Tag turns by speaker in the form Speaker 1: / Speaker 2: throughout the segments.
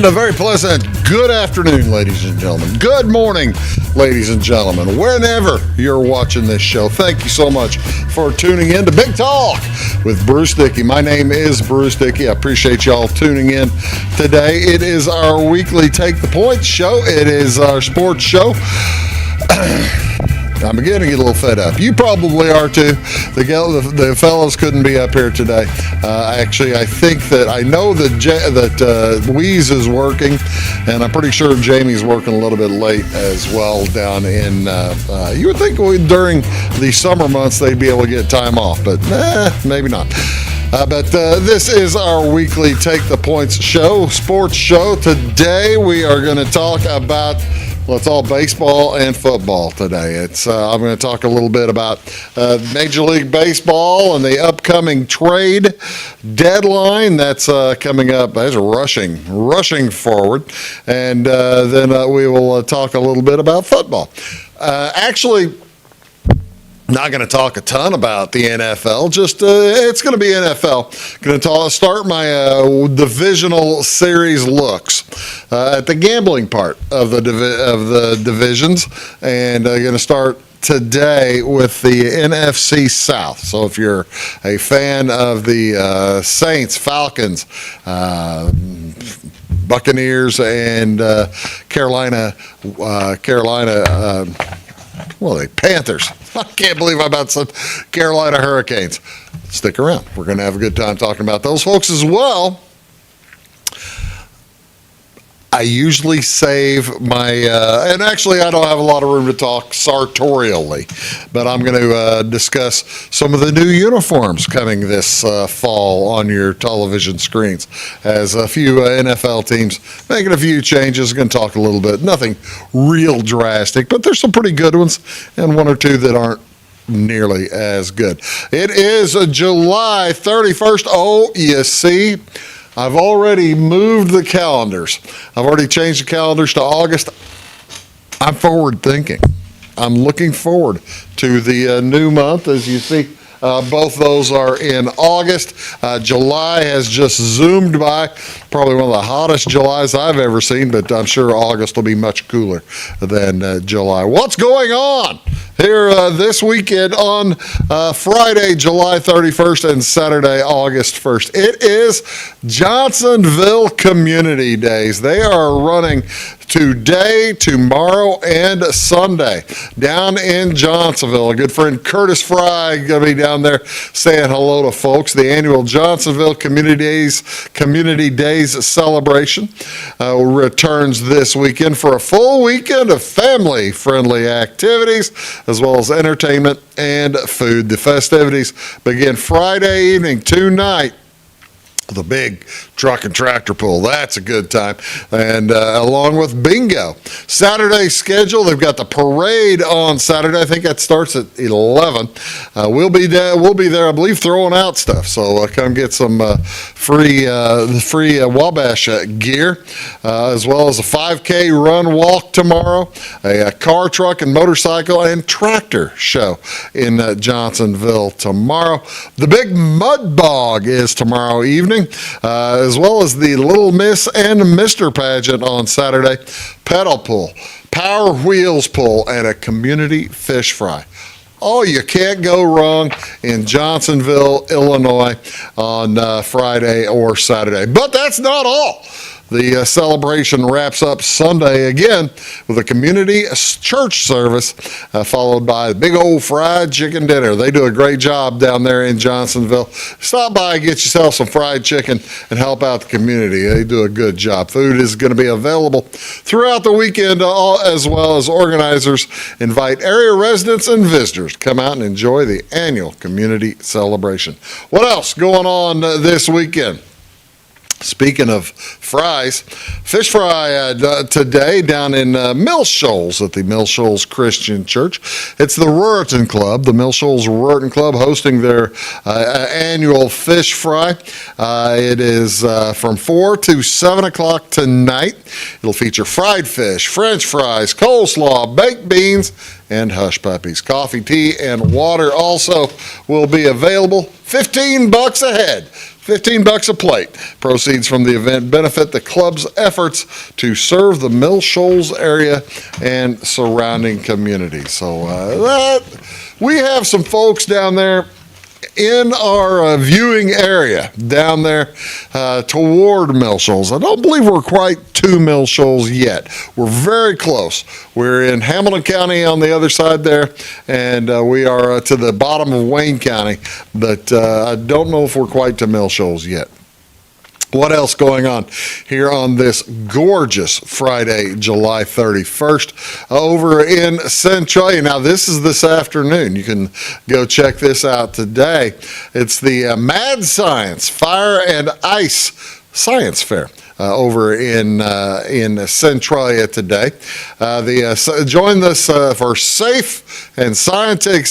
Speaker 1: And a very pleasant good afternoon, ladies and gentlemen. Good morning, ladies and gentlemen. Whenever you're watching this show, thank you so much for tuning in to Big Talk with Bruce Dickey. My name is Bruce Dickey. I appreciate y'all tuning in today. It is our weekly Take the Point show. It is our sports show. I'm beginning to get a little fed up. You probably are too. The fellows couldn't be up here today. Actually, I think that I know that Weeze is working, and I'm pretty sure Jamie's working a little bit late as well down in. You would think during the summer months they'd be able to get time off, but maybe not. But this is our weekly Take the Points show, sports show. Today we are going to talk about. Well, it's all baseball and football today. I'm going to talk a little bit about Major League Baseball and the upcoming trade deadline that's coming up. That's rushing forward. And then we will talk a little bit about football. Actually, not going to talk a ton about the NFL. Just it's going to be NFL. Going to start my divisional series looks at the gambling part of the divisions, and going to start today with the NFC South. So if you're a fan of the Saints, Falcons, Buccaneers, and Carolina. Well, the Panthers. I can't believe I'm about some Carolina Hurricanes. Stick around. We're going to have a good time talking about those folks as well. I usually save my, and actually I don't have a lot of room to talk sartorially, but I'm going to discuss some of the new uniforms coming this fall on your television screens, as a few NFL teams making a few changes. Going to talk a little bit, nothing real drastic, but there's some pretty good ones and one or two that aren't nearly as good. It is July 31st. Oh, you see, I've already moved the calendars. I've already changed the calendars to August. I'm forward thinking. I'm looking forward to the new month. As you see, both those are in August. July has just zoomed by. Probably one of the hottest Julys I've ever seen, but I'm sure August will be much cooler than July. What's going on here this weekend on Friday, July 31st and Saturday, August 1st? It is Johnsonville Community Days. They are running today, tomorrow, and Sunday down in Johnsonville. A good friend Curtis Fry going to be down there saying hello to folks. The annual Johnsonville Community Days celebration returns this weekend for a full weekend of family-friendly activities, as well as entertainment and food. The festivities begin Friday evening tonight. The big truck and tractor pull. That's a good time. And along with bingo. Saturday schedule, they've got the parade on Saturday. I think that starts at 11. We'll be there, I believe, throwing out stuff. So come get some free Wabash gear, as well as a 5K run walk tomorrow, a car, truck, and motorcycle and tractor show in Johnsonville tomorrow. The big mud bog is tomorrow evening. As well as the Little Miss and Mr. pageant on Saturday, pedal pull, power wheels pull, and a community fish fry. Oh, you can't go wrong in Johnsonville, Illinois on Friday or Saturday. But that's not all. The celebration wraps up Sunday again with a community church service, followed by a big old fried chicken dinner. They do a great job down there in Johnsonville. Stop by and get yourself some fried chicken and help out the community. They do a good job. Food is going to be available throughout the weekend, as well as organizers invite area residents and visitors to come out and enjoy the annual community celebration. What else going on this weekend? Speaking of fries, fish fry today down in Mill Shoals at the Mill Shoals Christian Church. It's the Ruritan Club, the Mill Shoals Ruritan Club, hosting their annual fish fry. It is from 4 to 7 o'clock tonight. It'll feature fried fish, French fries, coleslaw, baked beans, and hush puppies. Coffee, tea, and water also will be available. $15 a head. $15 a plate. Proceeds from the event benefit the club's efforts to serve the Mill Shoals area and surrounding communities. So we have some folks down there in our viewing area down there toward Mill Shoals. I don't believe we're quite to Mill Shoals yet. We're very close. We're in Hamilton County on the other side there, and we are to the bottom of Wayne County, but I don't know if we're quite to Mill Shoals yet. What else going on here on this gorgeous Friday, July 31st, over in Centralia? Now, this is this afternoon. You can go check this out today. It's the Mad Science Fire and Ice Science Fair. Over in Centralia today. Join us for safe and scientific,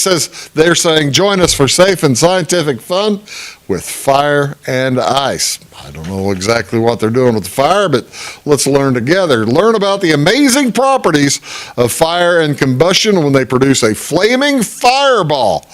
Speaker 1: they're saying join us for safe and scientific fun with fire and ice. I don't know exactly what they're doing with the fire, but let's learn together. Learn about the amazing properties of fire and combustion when they produce a flaming fireball.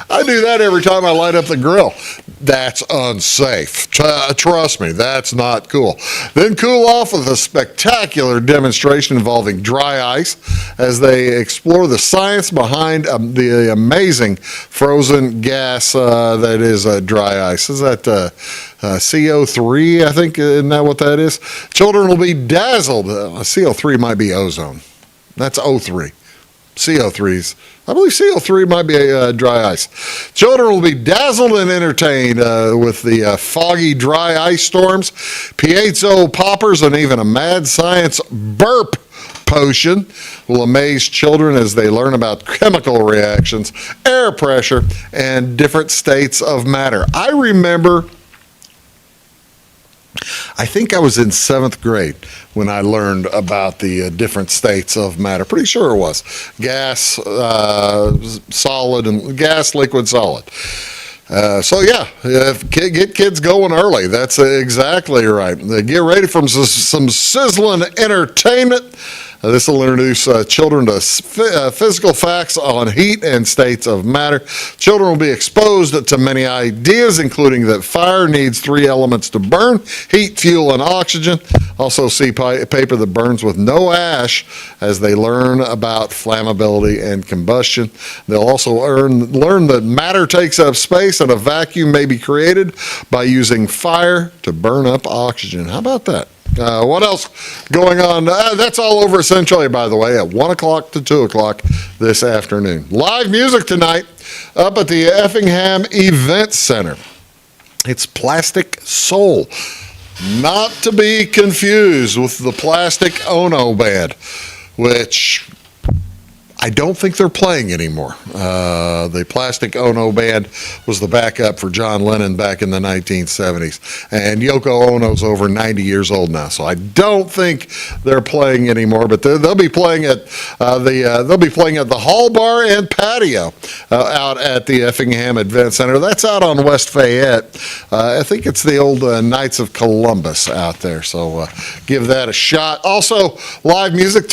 Speaker 1: I do that every time I light up the grill. That's unsafe. Trust me, that's not cool. Then cool off with a spectacular demonstration involving dry ice as they explore the science behind the amazing frozen gas that is dry ice. Is that CO3, I think? Isn't that what that is? Children will be dazzled. CO3 might be ozone. That's O3. CO3s. I believe CO3 might be a dry ice. Children will be dazzled and entertained with the foggy dry ice storms, piezo poppers, and even a mad science burp potion will amaze children as they learn about chemical reactions, air pressure, and different states of matter. I think I was in 7th grade when I learned about the different states of matter. Pretty sure it was gas, solid, and gas, liquid, solid. So yeah, get kids going early. That's exactly right. Get ready for some sizzling entertainment. This will introduce children to physical facts on heat and states of matter. Children will be exposed to many ideas, including that fire needs 3 elements to burn: heat, fuel, and oxygen. Also see paper that burns with no ash as they learn about flammability and combustion. They'll also learn that matter takes up space and a vacuum may be created by using fire to burn up oxygen. How about that? What else going on? That's all over Centralia, by the way, at 1 o'clock to 2 o'clock this afternoon. Live music tonight up at the Effingham Event Center. It's Plastic Soul, not to be confused with the Plastic Ono Band, which I don't think they're playing anymore. The Plastic Ono Band was the backup for John Lennon back in the 1970s, and Yoko Ono's over 90 years old now, so I don't think they're playing anymore. But they'll be playing at the Hall Bar and Patio out at the Effingham Event Center. That's out on West Fayette. I think it's the old Knights of Columbus out there. So give that a shot. Also, live music.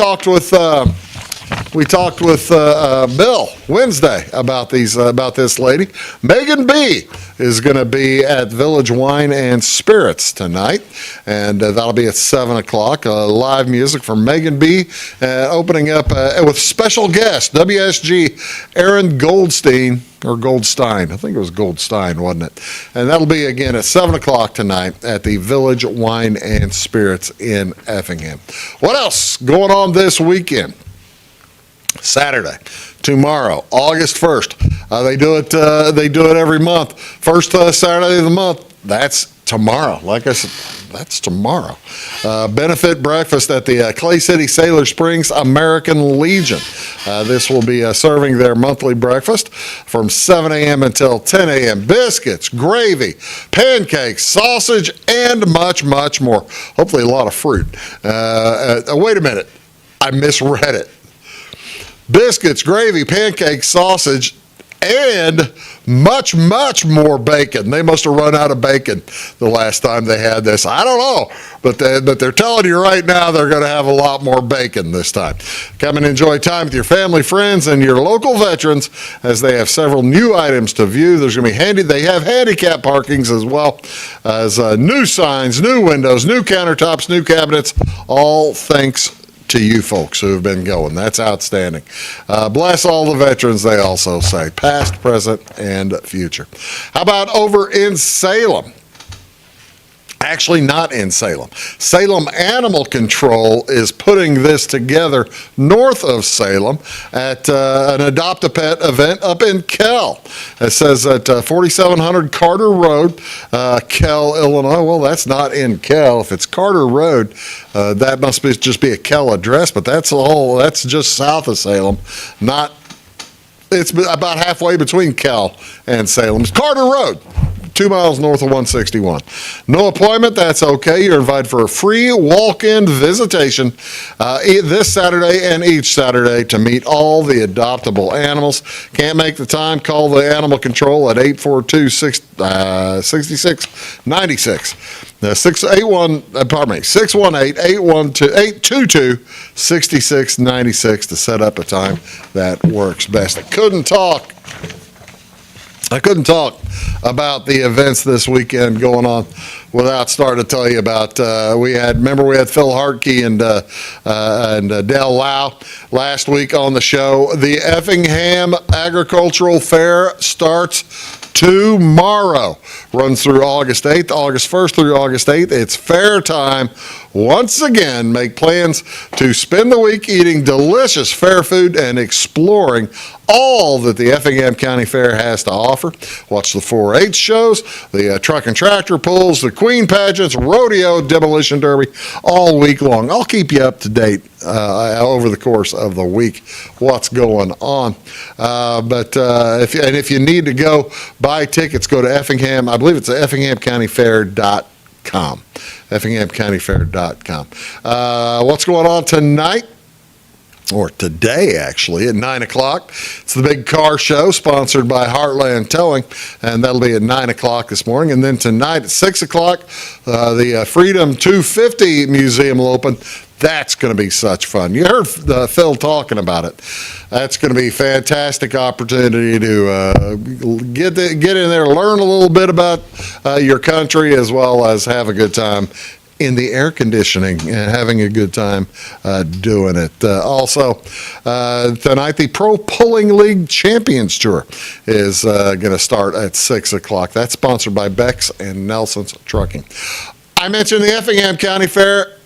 Speaker 1: We talked with Bill Wednesday about this lady. Megan B is going to be at Village Wine and Spirits tonight, and that'll be at 7 o'clock. Live music from Megan B, opening up with special guest WSG Aaron Goldstein. Or Goldstein. I think it was Goldstein, wasn't it? And that'll be again at 7 o'clock tonight at the Village Wine and Spirits in Effingham. What else going on this weekend? Saturday, tomorrow, August 1st. They do it every month. First Saturday of the month. That's tomorrow. Like I said, that's tomorrow. Benefit breakfast at the Clay City Sailor Springs American Legion. This will be serving their monthly breakfast from 7 a.m. until 10 a.m. Biscuits, gravy, pancakes, sausage, and much, much more. Hopefully a lot of fruit. Wait a minute. I misread it. Biscuits, gravy, pancakes, sausage, and much, much more bacon. They must have run out of bacon the last time they had this. I don't know, but they're telling you right now they're going to have a lot more bacon this time. Come and enjoy time with your family, friends, and your local veterans as they have several new items to view. There's going to be they have handicap parkings as well as new signs, new windows, new countertops, new cabinets, all thanks to you folks who have been going. That's outstanding. Bless all the veterans, they also say, past, present, and future. How about over in Salem? Actually, not in Salem. Salem Animal Control is putting this together north of Salem at an Adopt-A-Pet event up in Kell. It says at 4700 Carter Road, Kell, Illinois. Well, that's not in Kell. If it's Carter Road, that must just be a Kell address, but that's just south of Salem. It's about halfway between Kell and Salem. It's Carter Road. 2 miles north of 161. No appointment, that's okay. You're invited for a free walk-in visitation this Saturday and each Saturday to meet all the adoptable animals. Can't make the time? Call the Animal Control at 842-6696. 618-822-6696 to set up a time that works best. I couldn't talk about the events this weekend going on without starting to tell you about, we had Phil Hartke and Dale Lau last week on the show. The Effingham Agricultural Fair starts tomorrow. Runs through August 8th, August 1st through August 8th. It's fair time. Once again, make plans to spend the week eating delicious fair food and exploring all that the Effingham County Fair has to offer. Watch the 4-H shows, the truck and tractor pulls, the Queen pageants, rodeo, demolition derby, all week long. I'll keep you up to date over the course of the week what's going on. If you need to go buy tickets, go to Effingham. I believe it's effinghamcountyfair.com. effinghamcountyfair.com. What's going on tonight? Or today, actually, at 9 o'clock. It's the big car show sponsored by Heartland Towing, and that'll be at 9 o'clock this morning. And then tonight at 6 o'clock, the Freedom 250 Museum will open. That's going to be such fun. You heard Phil talking about it. That's going to be a fantastic opportunity to get in there, learn a little bit about your country, as well as have a good time in the air conditioning and having a good time doing it. Also, tonight, the Pro Pulling League Champions Tour is going to start at 6 o'clock. That's sponsored by Beck's and Nelson's Trucking. I mentioned the Effingham County Fair.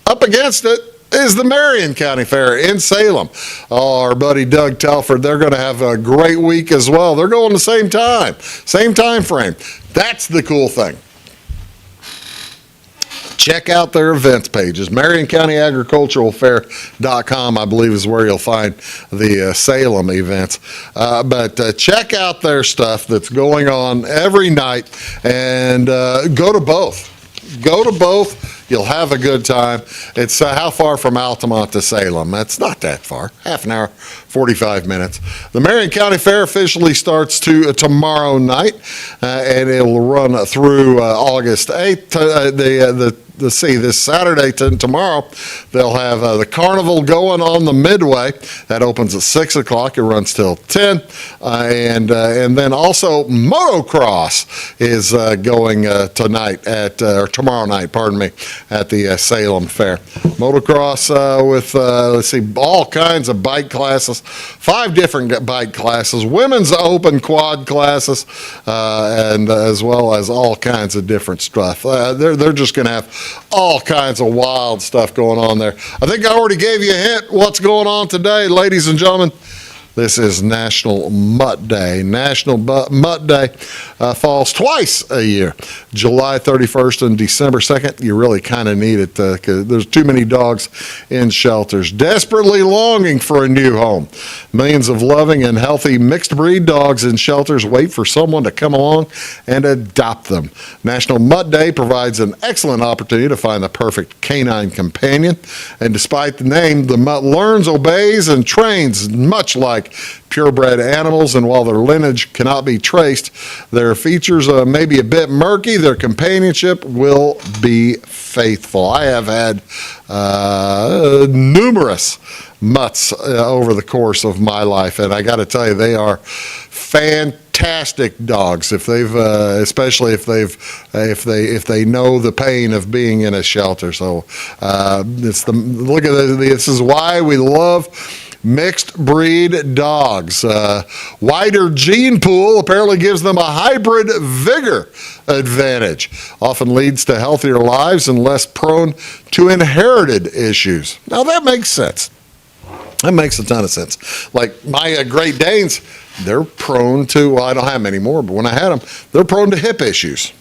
Speaker 1: Up against it is the Marion County Fair in Salem. Our buddy Doug Telford, they're going to have a great week as well. They're going the same time frame. That's the cool thing. Check out their events pages. MarionCountyAgriculturalFair.com, I believe, is where you'll find the Salem events. But check out their stuff that's going on every night, and go to both. Go to both. You'll have a good time. It's how far from Altamont to Salem? That's not that far. Half an hour, 45 minutes. The Marion County Fair officially starts tomorrow night, and it will run through August 8th. This Saturday to tomorrow, they'll have the carnival going on the Midway. That opens at 6 o'clock. It runs till 10. And then also motocross is going tonight or tomorrow night, at the Salem Fair. Motocross with, all kinds of bike classes, 5 different bike classes, women's open quad classes, and as well as all kinds of different stuff. They're just going to have all kinds of wild stuff going on there. I think I already gave you a hint what's going on today, ladies and gentlemen. This is National Mutt Day. National Mutt Day falls twice a year, July 31st and December 2nd. You really kind of need it because there's too many dogs in shelters, desperately longing for a new home. Millions of loving and healthy mixed breed dogs in shelters wait for someone to come along and adopt them. National Mutt Day provides an excellent opportunity to find the perfect canine companion. And despite the name, the mutt learns, obeys, and trains much like like purebred animals, and while their lineage cannot be traced, their features may be a bit murky. Their companionship will be faithful. I have had numerous mutts over the course of my life, and I got to tell you, they are fantastic dogs. If they've, especially if they know the pain of being in a shelter. So look at this. This is why we love mixed breed dogs. Wider gene pool apparently gives them a hybrid vigor advantage, often leads to healthier lives and less prone to inherited issues. Now that makes sense. That makes a ton of sense. Like my Great Danes, they're prone to, well, I don't have them anymore, but when I had them, they're prone to hip issues.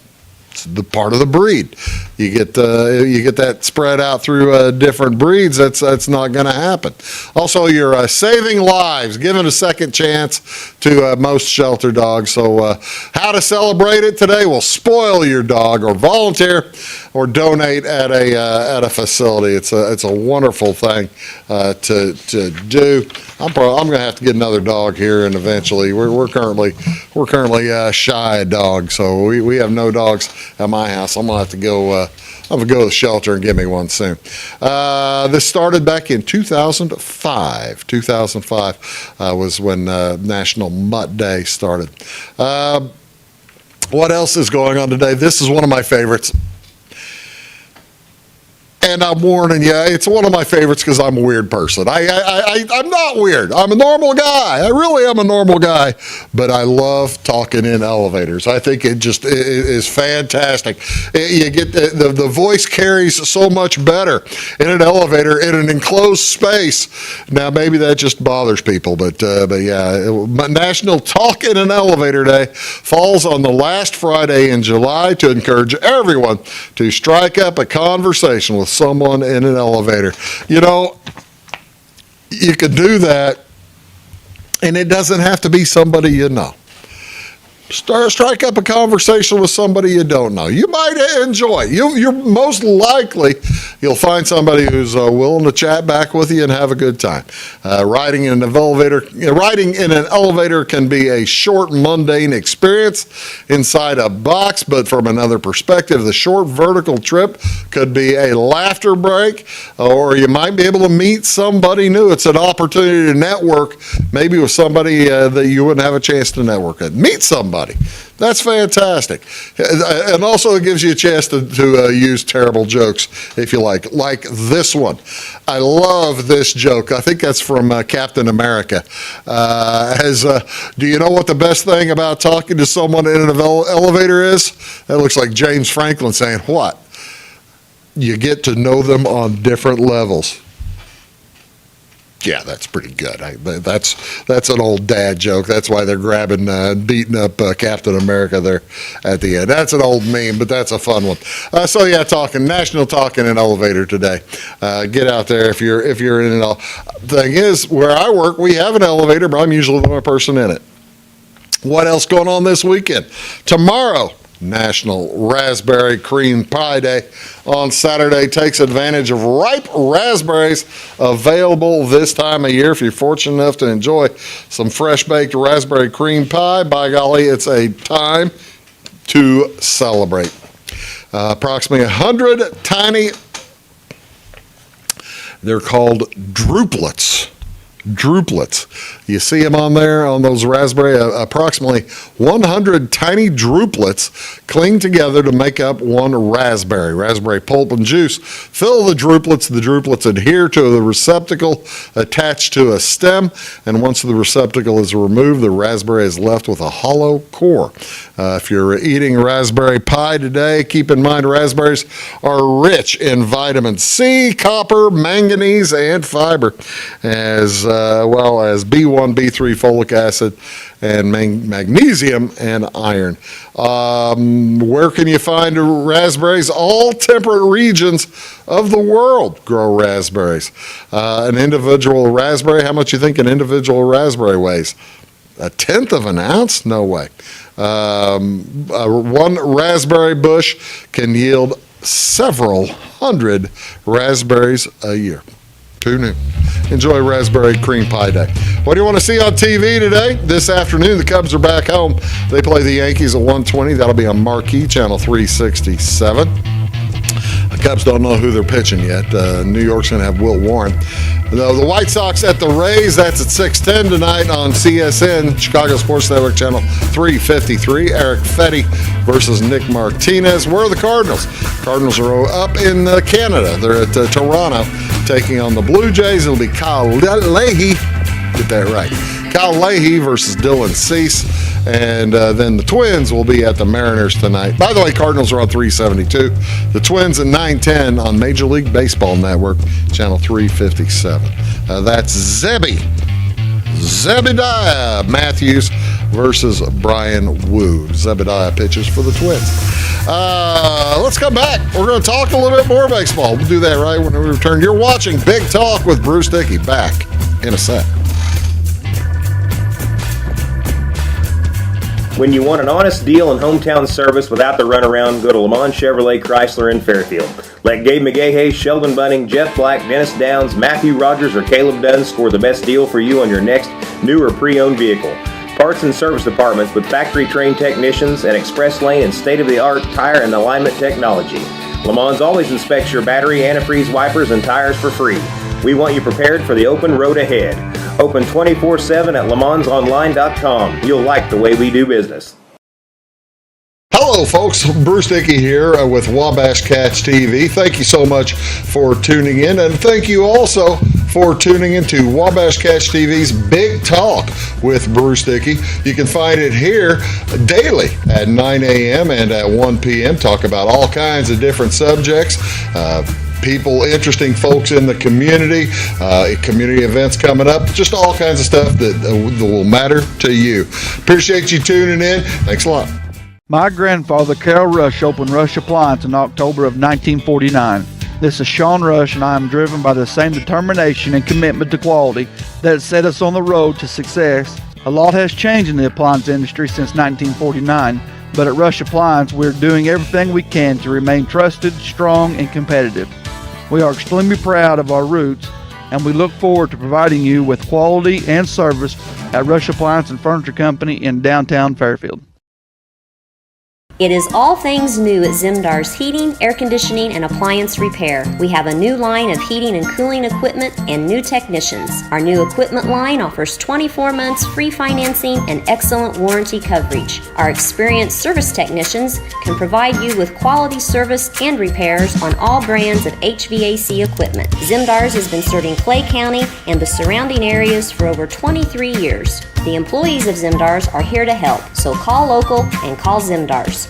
Speaker 1: It's the part of the breed. You get that spread out through different breeds. That's not going to happen. Also, you're saving lives, giving a second chance to most shelter dogs. So, how to celebrate it today? Well, spoil your dog, or volunteer, or donate at a facility. It's a wonderful thing to do. I'm going to have to get another dog here, and eventually we're currently shy of dogs, so we have no dogs at my house. I'm gonna have to go. I'm gonna go to the shelter and get me one soon. This started back in 2005. 2005 was when National Mutt Day started. What else is going on today? This is one of my favorites. And I'm warning you, it's one of my favorites because I'm a weird person. I'm not weird. I'm a normal guy. I really am a normal guy, but I love talking in elevators. I think it is fantastic. You get the voice carries so much better in an elevator in an enclosed space. Now maybe that just bothers people, but yeah, National Talk in an Elevator Day falls on the last Friday in July to encourage everyone to strike up a conversation with someone in an elevator. You know, you could do that, and it doesn't have to be somebody you know. Strike up a conversation with somebody you don't know. You might enjoy it. You're most likely you'll find somebody who's willing to chat back with you and have a good time. Riding in an elevator can be a short, mundane experience inside a box, but from another perspective, the short vertical trip could be a laughter break, or you might be able to meet somebody new. It's an opportunity to network, maybe with somebody that you wouldn't have a chance to network with. Meet somebody. That's fantastic. And also it gives you a chance to use terrible jokes if you like this one. I love this joke. I think that's from Captain America. Do you know what the best thing about talking to someone in an elevator is? That looks like James Franklin saying, what? You get to know them on different levels. Yeah, that's pretty good. That's an old dad joke. That's why they're grabbing, beating up Captain America there at the end. That's an old meme, but that's a fun one. So yeah, National Talk in an Elevator today. Get out there if you're in an elevator. Thing is, where I work, we have an elevator, but I'm usually the only person in it. What else going on this weekend? Tomorrow, National Raspberry Cream Pie Day. On Saturday, takes advantage of ripe raspberries available this time of year. If you're fortunate enough to enjoy some fresh baked raspberry cream pie, by golly, it's a time to celebrate. Approximately 100 tiny, they're called druplets. You see them on there, on those raspberry, approximately 100 tiny druplets cling together to make up one raspberry. Raspberry pulp and juice fill the druplets. The druplets adhere to the receptacle attached to a stem, and once the receptacle is removed, the raspberry is left with a hollow core. If you're eating raspberry pie today, keep in mind raspberries are rich in vitamin C, copper, manganese, and fiber, as well as B1, B3, folic acid, and magnesium and iron. Where can you find raspberries? All temperate regions of the world grow raspberries. An individual raspberry, how much you think an individual raspberry weighs? 1/10 of an ounce? No way. One raspberry bush can yield several hundred raspberries a year. Tune in. Enjoy Raspberry Cream Pie Day. What do you want to see on TV today? This afternoon, the Cubs are back home. They play the Yankees at 1:20. That'll be on Marquee, Channel 367. The Cubs don't know who they're pitching yet. New York's going to have Will Warren. The White Sox at the Rays, that's at 6:10 tonight on CSN, Chicago Sports Network, Channel 353. Eric Fetty versus Nick Martinez. Where are the Cardinals? Cardinals are up in Canada. They're at Toronto taking on the Blue Jays. It'll be Kyle Leahy. Get that right. Kyle Leahy versus Dylan Cease. And then the Twins will be at the Mariners tonight. By the way, Cardinals are on 372. The Twins at 9:10 on Major League Baseball Network, Channel 357. That's Zebediah Matthews versus Brian Wu. Zebediah pitches for the Twins. Let's come back. We're going to talk a little bit more baseball. We'll do that right when we return. You're watching Big Talk with Bruce Dickey. Back in a sec.
Speaker 2: When you want an honest deal and hometown service without the runaround, go to Lamont Chevrolet Chrysler in Fairfield. Let Gabe McGahey, Sheldon Bunning, Jeff Black, Dennis Downs, Matthew Rogers, or Caleb Dunn score the best deal for you on your next new or pre-owned vehicle. Parts and service departments with factory-trained technicians and express lane and state-of-the-art tire and alignment technology. Lamont always inspects your battery, antifreeze, wipers, and tires for free. We want you prepared for the open road ahead. Open 24/7 at LeMansOnline.com. You'll like the way we do business.
Speaker 1: Hello, folks. Bruce Dickey here with Wabash Cats TV. Thank you so much for tuning in, and thank you also for tuning into Wabash Cats TV's Big Talk with Bruce Dickey. You can find it here daily at 9 a.m. and at 1 p.m. Talk about all kinds of different subjects. People, interesting folks in the community, community events coming up, just all kinds of stuff that will matter to you. Appreciate you tuning in. Thanks a lot.
Speaker 3: My grandfather, Carol Rush, opened Rush Appliance in October of 1949. This is Sean Rush, and I am driven by the same determination and commitment to quality that set us on the road to success. A lot has changed in the appliance industry since 1949, but at Rush Appliance, we're doing everything we can to remain trusted, strong, and competitive. We are extremely proud of our roots, and we look forward to providing you with quality and service at Rush Appliance and Furniture Company in downtown Fairfield.
Speaker 4: It is all things new at Zimdar's Heating, Air Conditioning, and Appliance Repair. We have a new line of heating and cooling equipment and new technicians. Our new equipment line offers 24 months free financing and excellent warranty coverage. Our experienced service technicians can provide you with quality service and repairs on all brands of HVAC equipment. Zimdar's has been serving Clay County and the surrounding areas for over 23 years. The employees of Zimdar's are here to help, so call local and call Zimdar's.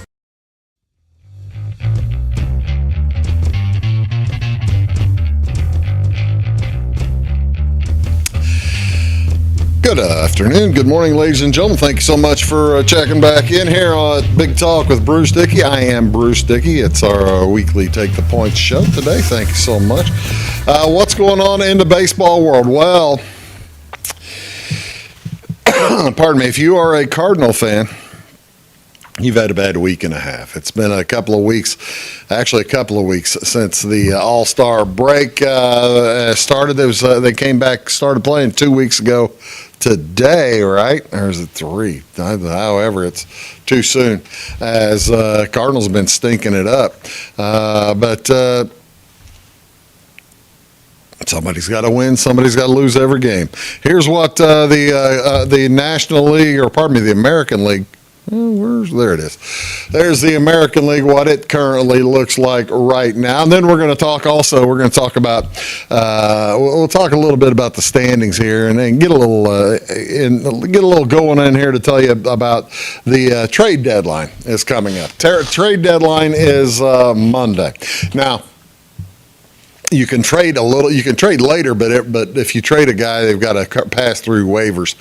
Speaker 1: Good afternoon, good morning, ladies and gentlemen. Thank you so much for checking back in here on Big Talk with Bruce Dickey. I am Bruce Dickey. It's our weekly Take the Points show today. Thank you so much. What's going on in the baseball world? Well, pardon me, if you are a Cardinal fan, you've had a bad week and a half. It's been a couple of weeks since the All-Star break started. They came back, started playing 2 weeks ago today, right? Or is it 3? However, it's too soon, as Cardinals have been stinking it up. But somebody's got to win. Somebody's got to lose every game. Here's what the National League, or pardon me, the American League. There it is. There's the American League, what it currently looks like right now. And then we're going to talk about, we'll talk a little bit about the standings here, and then get a little going in here to tell you about the trade deadline is coming up. Trade deadline is Monday. Now, you can trade later, but if you trade a guy, they've got to pass through waivers.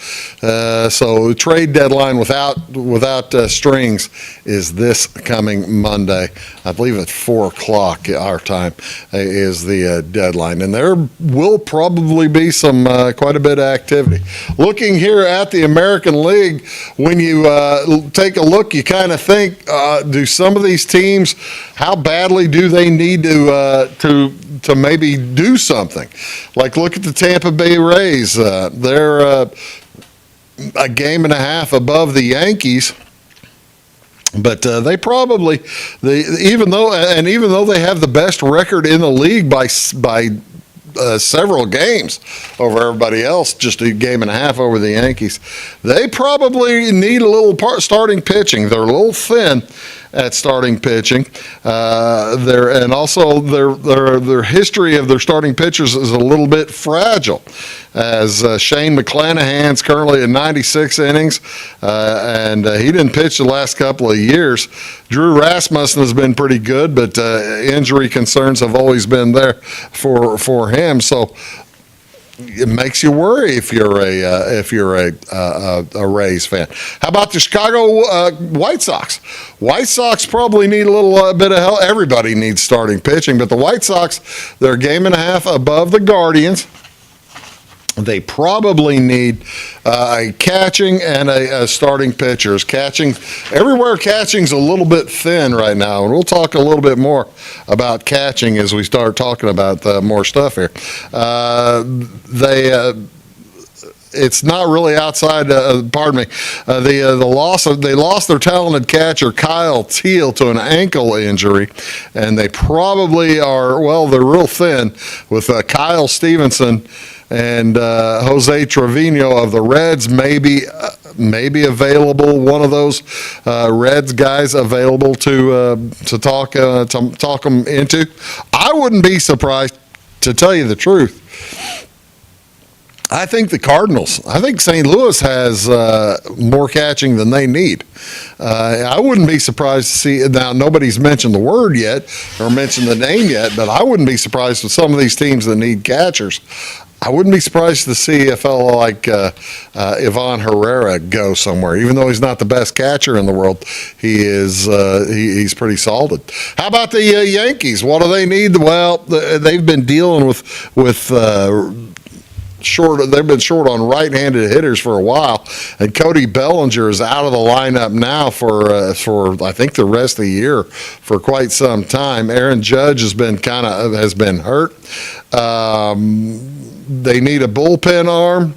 Speaker 1: So trade deadline without strings is this coming Monday. I believe at 4:00 our time is the deadline, and there will probably be some quite a bit of activity. Looking here at the American League, when you take a look, you kind of think, do some of these teams, how badly do they need to to maybe do something. Like, look at the Tampa Bay Rays. They're a game and a half above the Yankees. But they probably, even though they have the best record in the league by several games over everybody else, just a game and a half over the Yankees, they probably need a little starting pitching. They're a little thin at starting pitching. And also their history of their starting pitchers is a little bit fragile, as Shane McClanahan's currently at 96 innings, and he didn't pitch the last couple of years. Drew Rasmussen has been pretty good, but injury concerns have always been there for him. So it makes you worry if you're a Rays fan. How about the Chicago White Sox? White Sox probably need a little bit of help. Everybody needs starting pitching, but the White Sox, they're a game and a half above the Guardians. They probably need a catching and a starting pitchers. Everywhere catching's a little bit thin right now, and we'll talk a little bit more about catching as we start talking about more stuff here. It's not really outside. They lost their talented catcher Kyle Teal to an ankle injury, and they probably are. Well, they're real thin with Kyle Stevenson and Jose Trevino of the Reds maybe available. One of those Reds guys available to talk them into. I wouldn't be surprised, to tell you the truth. I think the Cardinals. I think St. Louis has more catching than they need. I wouldn't be surprised to see. Now, nobody's mentioned the word yet or mentioned the name yet, but I wouldn't be surprised with some of these teams that need catchers. I wouldn't be surprised to see a fellow like Ivan Herrera go somewhere. Even though he's not the best catcher in the world, he's pretty solid. How about the Yankees? What do they need? Well, they've been dealing with short. They've been short on right-handed hitters for a while, and Cody Bellinger is out of the lineup now for I think the rest of the year for quite some time. Aaron Judge has been hurt. They need a bullpen arm.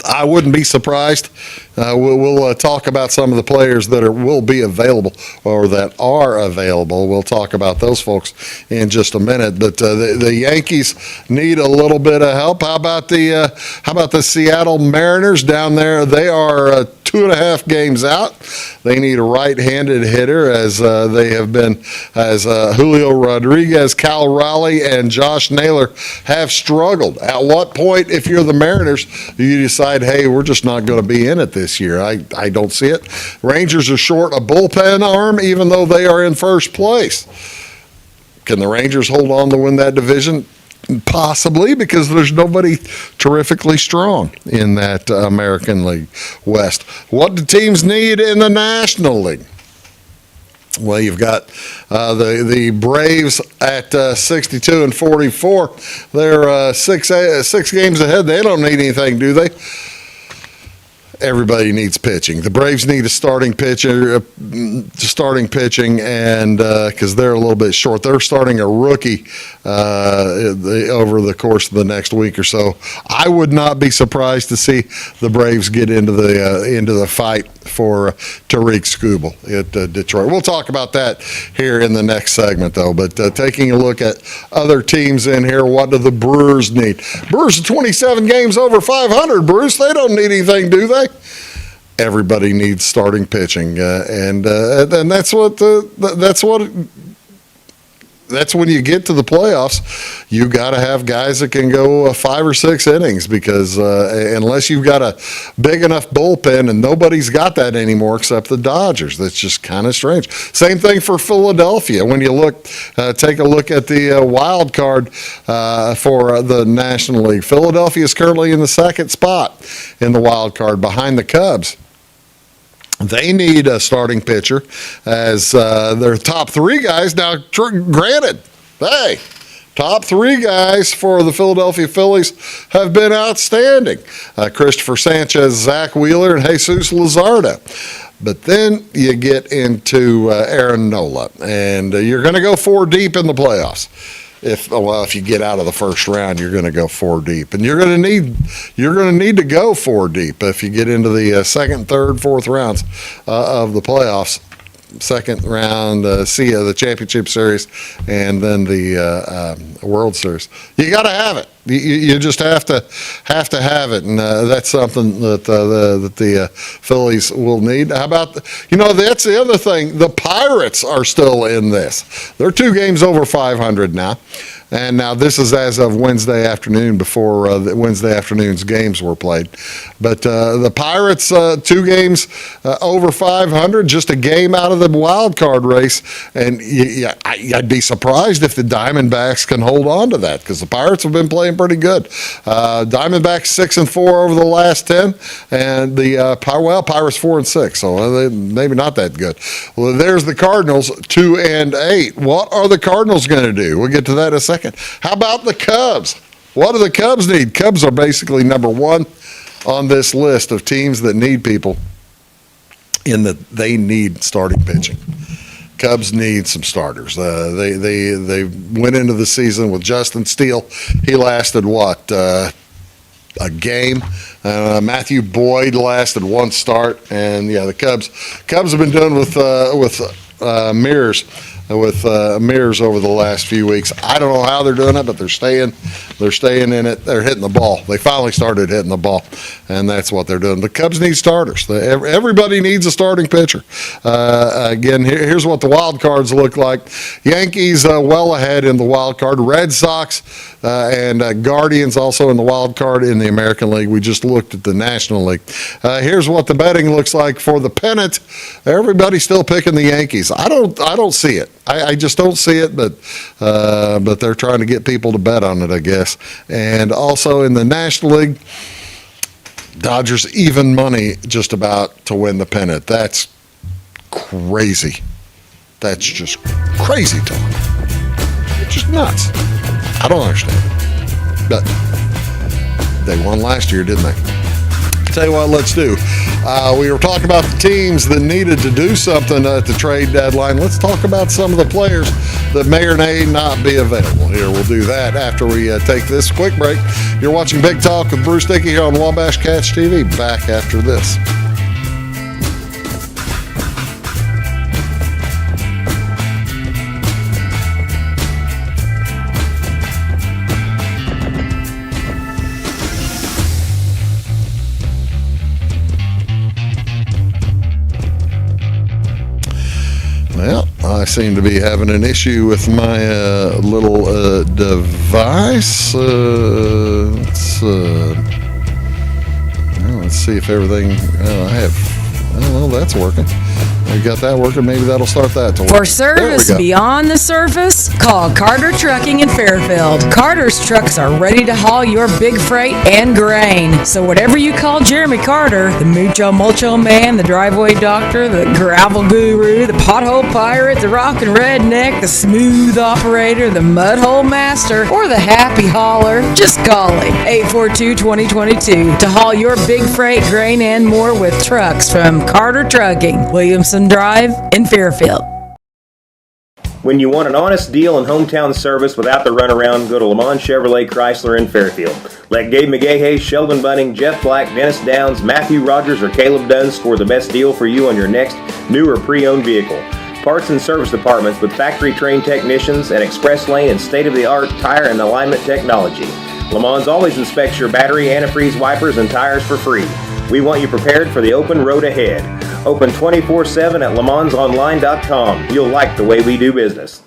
Speaker 1: I wouldn't be surprised. We'll talk about some of the players that will be available or that are available. We'll talk about those folks in just a minute. But the Yankees need a little bit of help. How about the Seattle Mariners down there? They are 2.5 games out. They need a right-handed hitter, as they have been, as Julio Rodriguez, Cal Raleigh, and Josh Naylor have struggled. At what point, if you're the Mariners, you decide, hey, we're just not going to be in it this year? I don't see it. Rangers are short a bullpen arm, even though they are in first place. Can the Rangers hold on to win that division? Possibly, because there's nobody terrifically strong in that American League West. What do teams need in the National League? Well, you've got the Braves at 62 and 44. They're six games ahead. They don't need anything, do they? Everybody needs pitching. The Braves need a starting pitching, and because they're a little bit short, they're starting a rookie over the course of the next week or so. I would not be surprised to see the Braves get into the fight for Tariq Skubal at Detroit. We'll talk about that here in the next segment, though. But taking a look at other teams in here, what do the Brewers need? Brewers are 27 games over 500. Bruce, they don't need anything, do they? Everybody needs starting pitching, and that's when you get to the playoffs, you got to have guys that can go 5 or 6 innings, because unless you've got a big enough bullpen, and nobody's got that anymore except the Dodgers. That's just kind of strange. Same thing for Philadelphia. When you take a look at the wild card for the National League, Philadelphia is currently in the second spot in the wild card behind the Cubs. They need a starting pitcher, as their top 3 guys. Now, granted, hey, top 3 guys for the Philadelphia Phillies have been outstanding. Christopher Sanchez, Zach Wheeler, and Jesus Luzardo. But then you get into Aaron Nola, and you're going to go 4 deep in the playoffs. if you get out of the first round, you're going to go 4 deep, and you're going to need to go 4 deep if you get into the second, third, fourth rounds of the playoffs. Second round, the championship series, and then the World Series. You got to have it. You just have to have it, and that's something that the Phillies will need. How about that's the other thing. The Pirates are still in this. They're 2 games over 500 now. And now this is as of Wednesday afternoon, before Wednesday afternoon's games were played. But the Pirates, 2 games over 500, just a game out of the wild card race. And I'd be surprised if the Diamondbacks can hold on to that, because the Pirates have been playing pretty good. Diamondbacks 6-4 over the last 10, and the Pirates 4-6, so maybe not that good. Well, there's the Cardinals 2-8. What are the Cardinals going to do? We'll get to that in a second. How about the Cubs? What do the Cubs need? Cubs are basically number 1 on this list of teams that need people, in that they need starting pitching. Cubs need some starters. They went into the season with Justin Steele. He lasted a game. Matthew Boyd lasted 1 start, and the Cubs have been doing with mirrors. Mirrors over the last few weeks. I don't know how they're doing it, but they're staying in it. They're hitting the ball. They finally started hitting the ball, and that's what they're doing. The Cubs need starters. Everybody needs a starting pitcher. Again, here's what the wild cards look like. Yankees well ahead in the wild card. Red Sox and Guardians also in the wild card in the American League. We just looked at the National League. Here's what the betting looks like for the pennant. Everybody's still picking the Yankees. I don't see it. I just don't see it, but they're trying to get people to bet on it, I guess. And also in the National League, Dodgers even money just about to win the pennant. That's crazy. That's just crazy talk. It's just nuts. I don't understand it. But they won last year, didn't they? Tell you what, let's do. We were talking about the teams that needed to do something at the trade deadline. Let's talk about some of the players that may or may not be available here. We'll do that after we take this quick break. You're watching Big Talk with Bruce Dickey here on Wabash Catch TV. Back after this. Well, I seem to be having an issue with my little device. Let's see if everything that's working. We got that working. Maybe that'll start that to work.
Speaker 5: For service beyond the surface, call Carter Trucking in Fairfield. Carter's trucks are ready to haul your big freight and grain. So whatever you call Jeremy Carter, the Mucho Mulcho Man, the driveway doctor, the gravel guru, the pothole pirate, the rockin' redneck, the smooth operator, the mudhole master, or the happy hauler, just call him. 842-2022 to haul your big freight, grain, and more with trucks from Carter Trucking, Williamson Drive in Fairfield.
Speaker 2: When you want an honest deal and hometown service without the runaround, go to Lamont Chevrolet Chrysler in Fairfield. Let Gabe McGahey, Sheldon Bunning, Jeff Black, Dennis Downs, Matthew Rogers, or Caleb Dunn score the best deal for you on your next new or pre-owned vehicle. Parts and service departments with factory-trained technicians and express lane and state-of-the-art tire and alignment technology. Lamont always inspects your battery, antifreeze, wipers, and tires for free. We want you prepared for the open road ahead. Open 24/7 at LeMansOnline.com. You'll like the way we do business.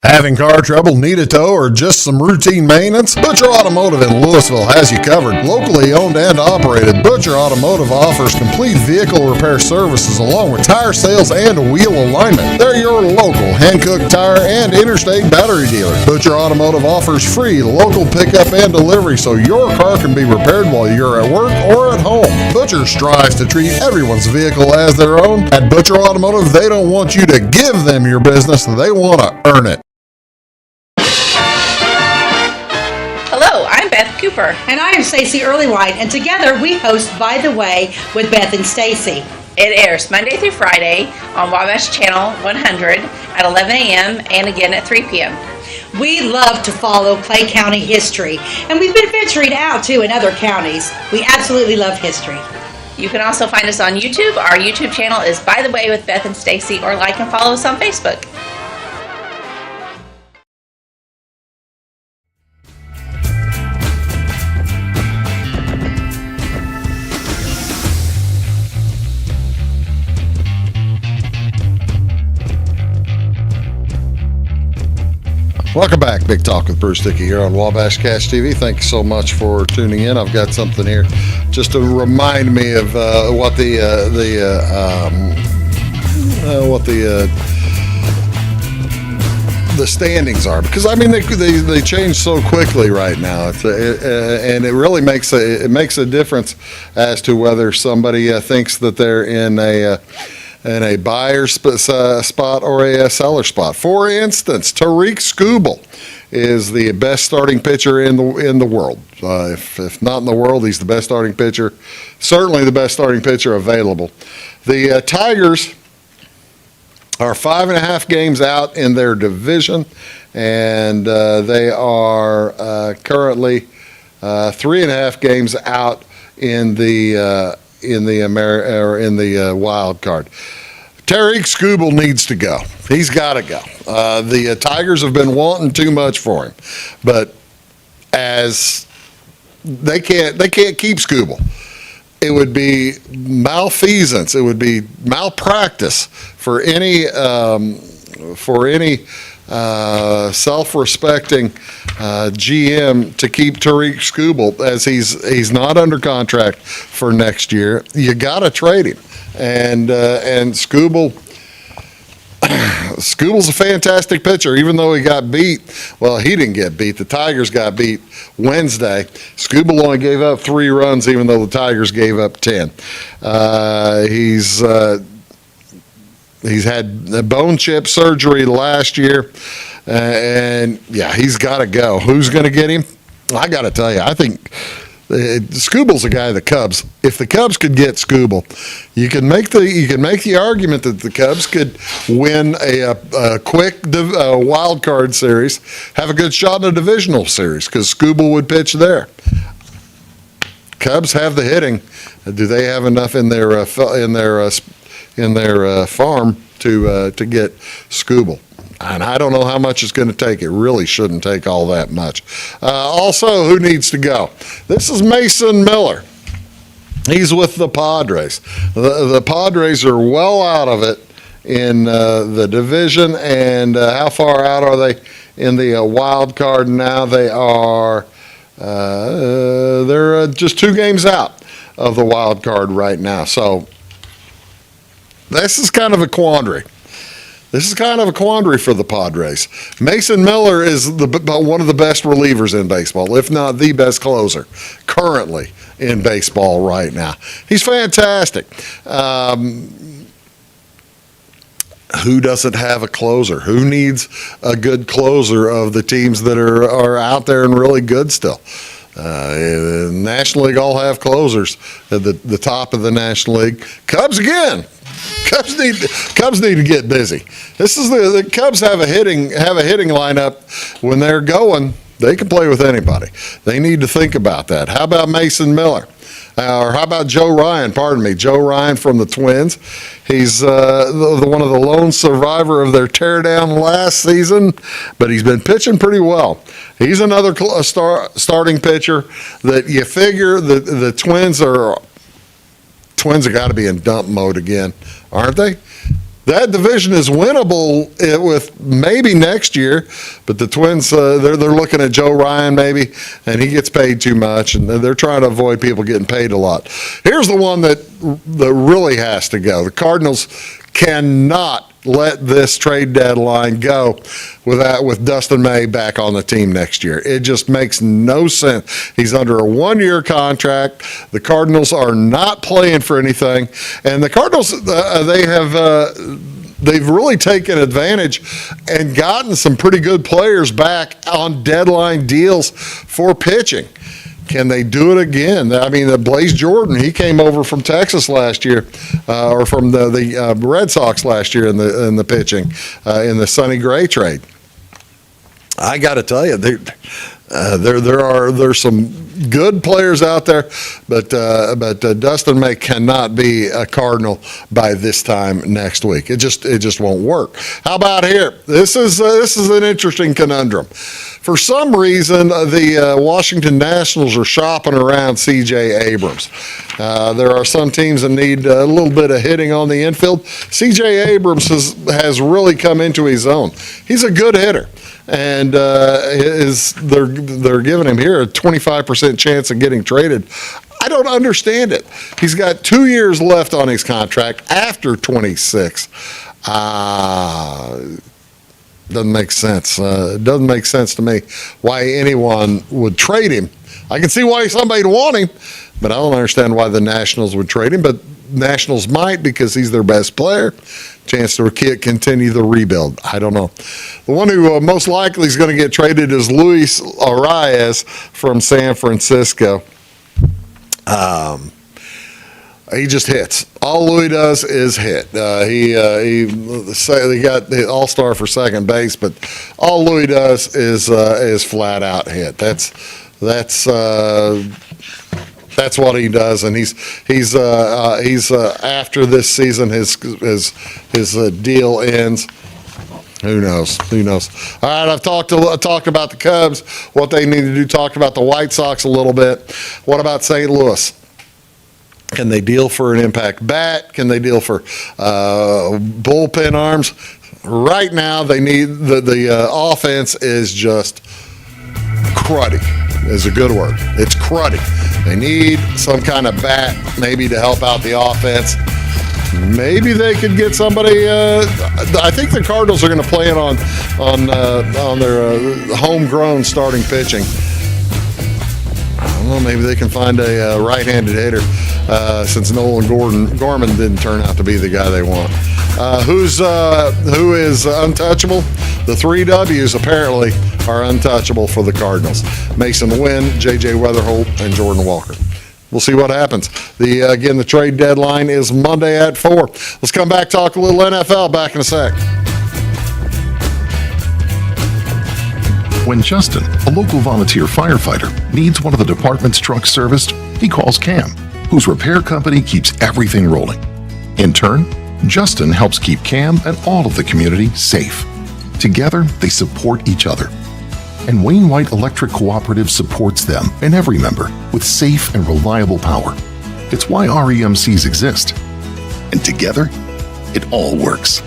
Speaker 1: Having car trouble, need a tow, or just some routine maintenance? Butcher Automotive in Louisville has you covered. Locally owned and operated, Butcher Automotive offers complete vehicle repair services along with tire sales and wheel alignment. They're your local Hankook tire and interstate battery dealer. Butcher Automotive offers free local pickup and delivery so your car can be repaired while you're at work or at home. Butcher strives to treat everyone's vehicle as their own. At Butcher Automotive, they don't want you to give them your business, they want to earn it.
Speaker 6: Hello, I'm Beth Cooper.
Speaker 7: And I am Stacey Earlywhite, and together we host By the Way with Beth and Stacey.
Speaker 6: It airs Monday through Friday on Wabash Channel 100 at 11 a.m. and again at 3 p.m.
Speaker 7: We love to follow Clay County history, and we've been venturing out too in other counties. We absolutely love history.
Speaker 6: You can also find us on YouTube. Our YouTube channel is By the Way with Beth and Stacy, or like and follow us on Facebook.
Speaker 1: Welcome back, Big Talk with Bruce Dickey here on Wabash Cash TV. Thank you so much for tuning in. I've got something here just to remind me of what the standings are, because I mean they change so quickly right now. And it really makes a difference as to whether somebody thinks that they're in a buyer spot or a seller spot. For instance, Tariq Skubal is the best starting pitcher in the world. If not in the world, he's the best starting pitcher, certainly the best starting pitcher available. The Tigers are 5.5 games out in their division, and they are currently 3.5 games out in the wild card. Tariq Skubal needs to go. He's got to go. The Tigers have been wanting too much for him, but as they can't keep Skubal. It would be malfeasance. It would be malpractice for any self-respecting GM to keep Tariq Skubal, as he's not under contract for next year. You got to trade him, and Skubal's a fantastic pitcher, even though he got beat. Well, he didn't get beat. The Tigers got beat Wednesday. Skubal only gave up 3 runs, even though the Tigers gave up 10. He's had bone chip surgery last year, and yeah, he's got to go. Who's going to get him? I got to tell you, I think Skubal's a guy. The Cubs. If the Cubs could get Skubal, you can make the argument that the Cubs could win a quick wild card series, have a good shot in a divisional series, because Skubal would pitch there. Cubs have the hitting. Do they have enough in their farm to get Skubal? And I don't know how much it's going to take. It really shouldn't take all that much. Also, who needs to go? This is Mason Miller. He's with the Padres. The Padres are well out of it in the division. And how far out are they in the wild card now? They are they're just 2 games out of the wild card right now. So this is kind of a quandary. This is kind of a quandary for the Padres. Mason Miller is one of the best relievers in baseball, if not the best closer currently in baseball right now. He's fantastic. Who doesn't have a closer? Who needs a good closer of the teams that are out there and really good still? National League all have closers at the top of the National League. Cubs again. Cubs need to get busy. This is the Cubs have a hitting lineup. When they're going, they can play with anybody. They need to think about that. How about Mason Miller? Or how about Joe Ryan? Pardon me, Joe Ryan from the Twins. He's one of the lone survivor of their teardown last season, but he's been pitching pretty well. He's another starting pitcher that you figure the Twins have got to be in dump mode again, aren't they? That division is winnable with maybe next year, but the Twins, they're looking at Joe Ryan maybe, and he gets paid too much, and they're trying to avoid people getting paid a lot. Here's the one that really has to go. The Cardinals cannot let this trade deadline go with Dustin May back on the team next year. It just makes no sense. He's under a 1-year contract. The Cardinals are not playing for anything, and the Cardinals they've really taken advantage and gotten some pretty good players back on deadline deals for pitching. Can they do it again? I mean, Blaze Jordan, he came over from Texas last year, or from the Red Sox last year in the pitching, in the Sonny Gray trade. I got to tell you, there's some good players out there, but Dustin May cannot be a Cardinal by this time next week. It just won't work. How about here? This is an interesting conundrum. For some reason, the Washington Nationals are shopping around C.J. Abrams. There are some teams that need a little bit of hitting on the infield. C.J. Abrams has really come into his own. He's a good hitter. And they're giving him here a 25% chance of getting traded. I don't understand it. He's got 2 years left on his contract after 26. Doesn't make sense. It doesn't make sense to me why anyone would trade him. I can see why somebody'd want him, but I don't understand why the Nationals would trade him. But Nationals might, because he's their best player. Chance to continue the rebuild. I don't know. The one who most likely is going to get traded is Luis Arias from San Francisco. He just hits. All Louis does is hit. He got the All-Star for second base, but all Louis does is flat out hit. That's what he does, and he's after this season his deal ends. Who knows? All right, I've talked about the Cubs, what they need to do. Talked about the White Sox a little bit. What about St. Louis? Can they deal for an impact bat? Can they deal for bullpen arms? Right now, they need the offense is just cruddy. Is a good word. It's cruddy. They need some kind of bat, maybe, to help out the offense. Maybe they could get somebody. I think the Cardinals are going to play it on their homegrown starting pitching. I don't know. Maybe they can find a right-handed hitter, since Nolan Gorman didn't turn out to be the guy they want. Who is untouchable? The 3 W's apparently are untouchable for the Cardinals. Mason Wynn, J.J. Weatherholt, and Jordan Walker. We'll see what happens. Again, the trade deadline is Monday at 4. Let's come back, talk a little NFL. Back in a sec.
Speaker 8: When Justin, a local volunteer firefighter, needs one of the department's trucks serviced, he calls Cam, whose repair company keeps everything rolling. In turn, Justin helps keep Cam and all of the community safe. Together, they support each other. And Wayne White Electric Cooperative supports them and every member with safe and reliable power. It's why REMCs exist. And together, it all works.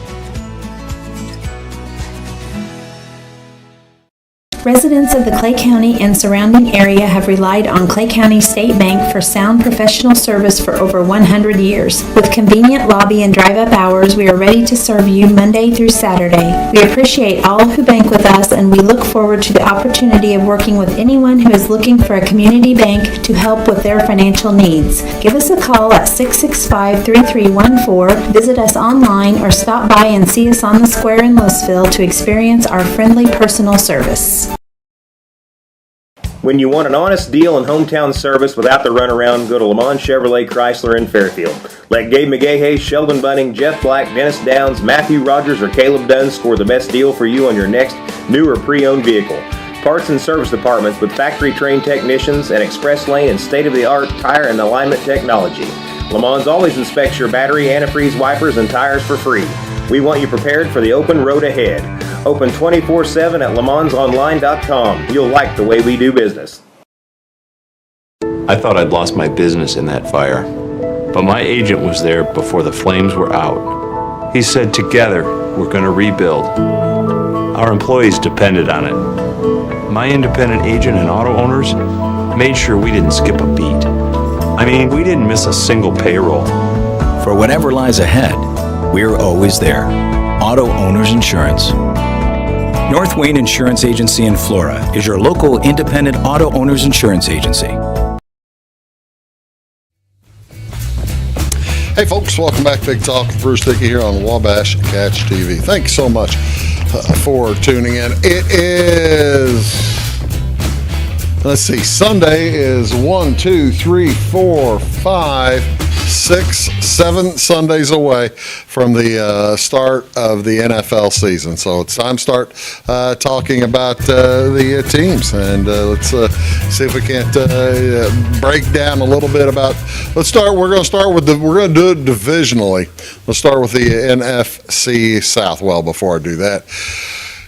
Speaker 9: Residents of the Clay County and surrounding area have relied on Clay County State Bank for sound professional service for over 100 years. With convenient lobby and drive-up hours, we are ready to serve you Monday through Saturday. We appreciate all who bank with us, and we look forward to the opportunity of working with anyone who is looking for a community bank to help with their financial needs. Give us a call at 665-3314, visit us online, or stop by and see us on the square in Louisville to experience our friendly personal service.
Speaker 2: When you want an honest deal and hometown service without the runaround, go to Lamont Chevrolet Chrysler in Fairfield. Let Gabe McGahey, Sheldon Bunning, Jeff Black, Dennis Downs, Matthew Rogers, or Caleb Dunn score the best deal for you on your next new or pre-owned vehicle. Parts and service departments with factory-trained technicians and express lane and state-of-the-art tire and alignment technology. Lamont's always inspects your battery, antifreeze, wipers, and tires for free. We want you prepared for the open road ahead. Open 24/7 at LeMonsOnline.com. You'll like the way we do business.
Speaker 10: I thought I'd lost my business in that fire, but my agent was there before the flames were out. He said, "Together, we're going to rebuild." Our employees depended on it. My independent agent and auto owners made sure we didn't skip a beat. I mean, we didn't miss a single payroll.
Speaker 11: For whatever lies ahead, we're always there. Auto Owners Insurance. North Wayne Insurance Agency in Flora is your local independent auto owners insurance agency.
Speaker 1: Hey folks, welcome back to Big Talk with Bruce Dickey here on Wabash Catch TV. Thanks so much for tuning in. It is Let's see. Sunday is 1, 2, 3, 4, 5, 6, 7 Sundays away from the start of the NFL season. So it's time to start talking about the teams, and let's see if we can't break down a little bit about. We're going to do it divisionally. Let's start with the NFC South. Well, before I do that,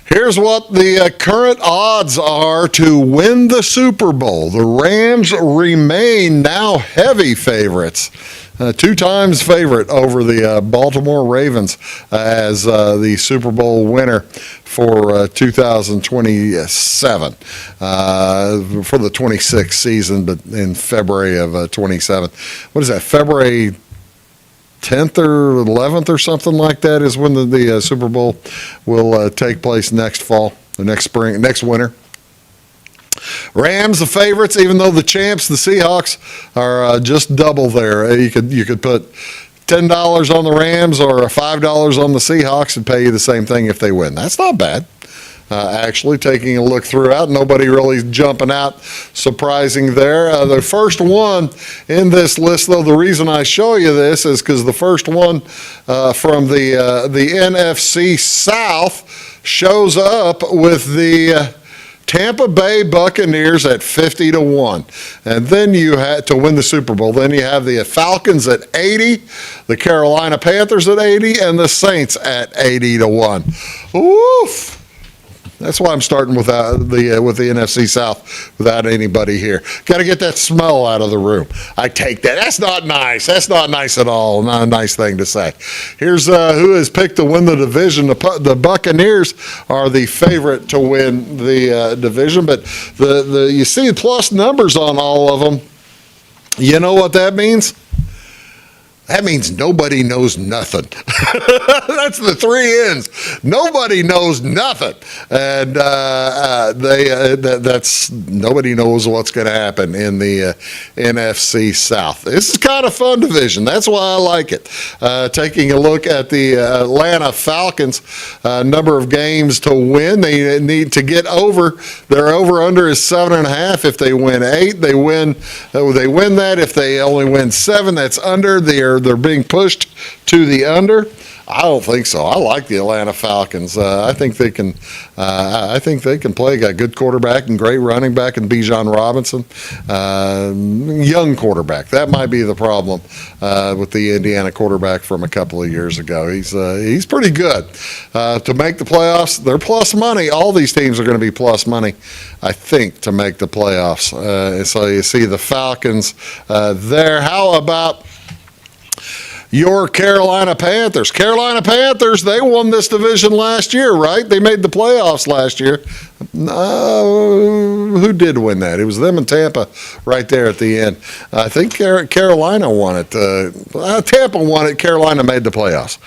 Speaker 1: here's what the current odds are to win the Super Bowl. The Rams remain now heavy favorites. 2 times favorite over the Baltimore Ravens as the Super Bowl winner for 2027, for the 26th season, but in February of 27. What is that, February 10th or 11th or something like that is when the Super Bowl will take place next fall, or next spring, next winter. Rams the favorites, even though the champs, the Seahawks, are just double there. You could put $10 on the Rams or $5 on the Seahawks and pay you the same thing if they win. That's not bad. Actually, taking a look throughout, nobody really jumping out surprising there. The first one in this list, though, the reason I show you this is because the first one from the NFC South shows up with the Tampa Bay Buccaneers at 50-1. And then you had to win the Super Bowl. Then you have the Falcons at 80, the Carolina Panthers at 80, and the Saints at 80-1. Oof. That's why I'm starting with the NFC South without anybody here. Got to get that smell out of the room. I take that. That's not nice. That's not nice at all. Not a nice thing to say. Here's who has picked to win the division. The Buccaneers are the favorite to win the division, but you see plus numbers on all of them. You know what that means? That means nobody knows nothing. That's the 3 ends. Nobody knows nothing, and that's nobody knows what's going to happen in the NFC South. This is kind of fun division. That's why I like it. Taking a look at the Atlanta Falcons, number of games to win. They need to get over. Their over/under is 7.5. If they win 8, they win. They win that. If they only win 7, that's under. They're being pushed to the under. I don't think so. I like the Atlanta Falcons. I think they can. I think they can play. Got a good quarterback and great running back in Bijan Robinson. Young quarterback. That might be the problem with the Indiana quarterback from a couple of years ago. He's pretty good to make the playoffs. They're plus money. All these teams are going to be plus money, I think, to make the playoffs. So you see the Falcons there. How about your Carolina Panthers? Carolina Panthers, they won this division last year, right? They made the playoffs last year. Who did win that? It was them and Tampa right there at the end. I think Carolina won it. Tampa won it. Carolina made the playoffs.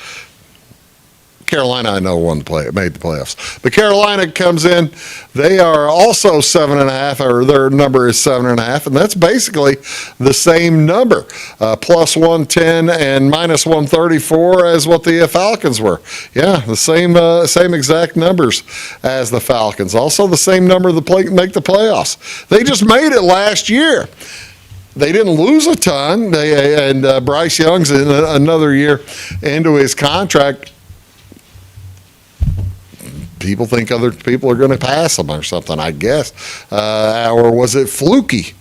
Speaker 1: Carolina, I know, made the playoffs. But Carolina comes in. They are also 7.5, or their number is 7.5, and that's basically the same number, plus 110 and minus 134 as what the Falcons were. Yeah, the same exact numbers as the Falcons. Also the same number to make the playoffs. They just made it last year. They didn't lose a ton. And Bryce Young's in another year into his contract. People think other people are going to pass them or something, I guess. Or was it fluky?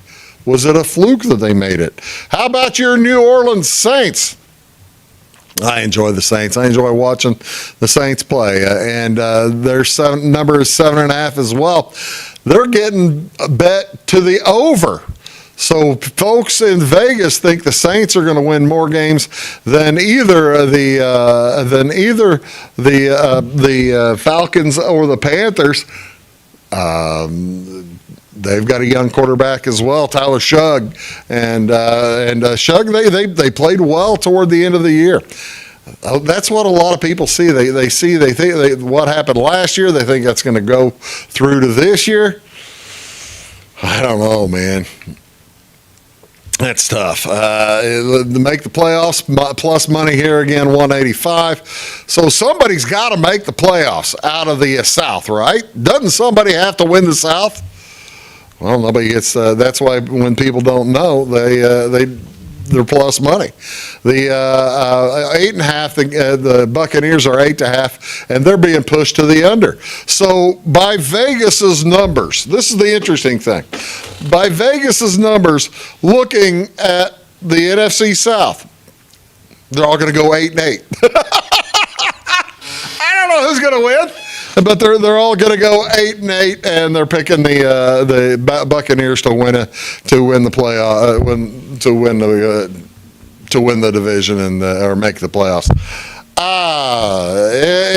Speaker 1: Was it a fluke that they made it? How about your New Orleans Saints? I enjoy the Saints. I enjoy watching the Saints play. And their number is 7.5 as well. They're getting a bet to the over. So folks in Vegas think the Saints are going to win more games than either the Falcons or the Panthers. They've got a young quarterback as well, Tyler Shugg, and Shugg they played well toward the end of the year. That's what a lot of people see. They think what happened last year. They think that's going to go through to this year. I don't know, man. That's tough. To make the playoffs, plus money here again, 185. So somebody's got to make the playoffs out of the South, right? Doesn't somebody have to win the South? Well, nobody gets. That's why when people don't know, they're plus money. The 8.5. The Buccaneers are 8.5, and they're being pushed to the under. So by Vegas's numbers, this is the interesting thing. By Vegas's numbers, looking at the NFC South, they're all going to go 8-8. I don't know who's going to win. But they're all going to go 8-8, and they're picking the Buccaneers to win the playoff, to win the division and or make the playoffs.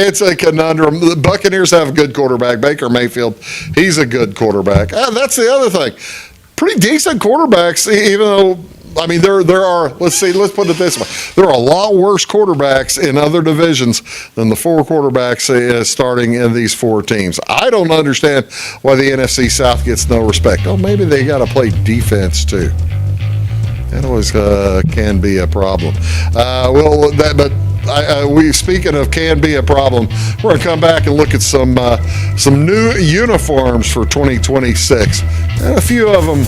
Speaker 1: It's a conundrum. The Buccaneers have a good quarterback, Baker Mayfield. He's a good quarterback. That's the other thing. Pretty decent quarterbacks, even though. I mean, there are, let's put it this way. There are a lot worse quarterbacks in other divisions than the 4 quarterbacks starting in these 4 teams. I don't understand why the NFC South gets no respect. Oh, maybe they got to play defense too. That always can be a problem. Speaking of can be a problem, we're going to come back and look at some new uniforms for 2026. And a few of them,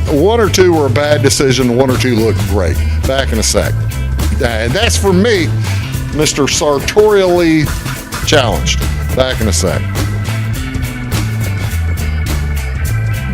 Speaker 1: 1 or 2 were a bad decision, 1 or 2 look great. Back in a sec. And that's for me, Mr. Sartorially Challenged. Back in a sec.